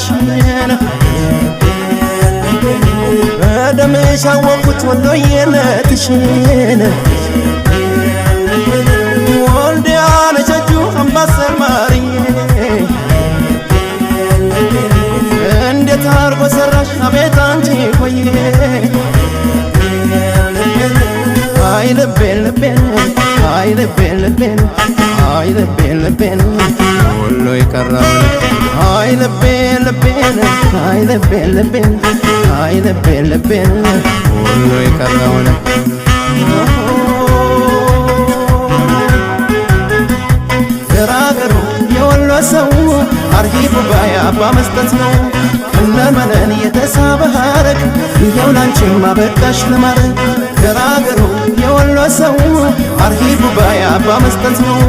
ያለሽን በደምሽ አወቅኩት ወሎዬነትሽን ወልዲያ ነጨጁ አምባሰል ማርዬ እንዴት አርጎ ሰራሽ አቤት አንቺ ሆዬ አይ ልቤን ልቤን አይ ልቤን ልቤን አይ ልቤን ልቤን ወሎ የቀረውን አይ ልቤን ልቤን አይ ልቤን ልቤን አይ ልቤን ልቤን ወሎ የቀረውን ገራገሩ የወሎ ሰው አርሂቡ ባያባ መስጠት ነው እነመነን የተሳበ ሀረግ ይኸው ላንቺማ በቃሽ ለማረግ ገራገሩ የወሎ ሰው አርሂቡ ባያባ መስጠት ነው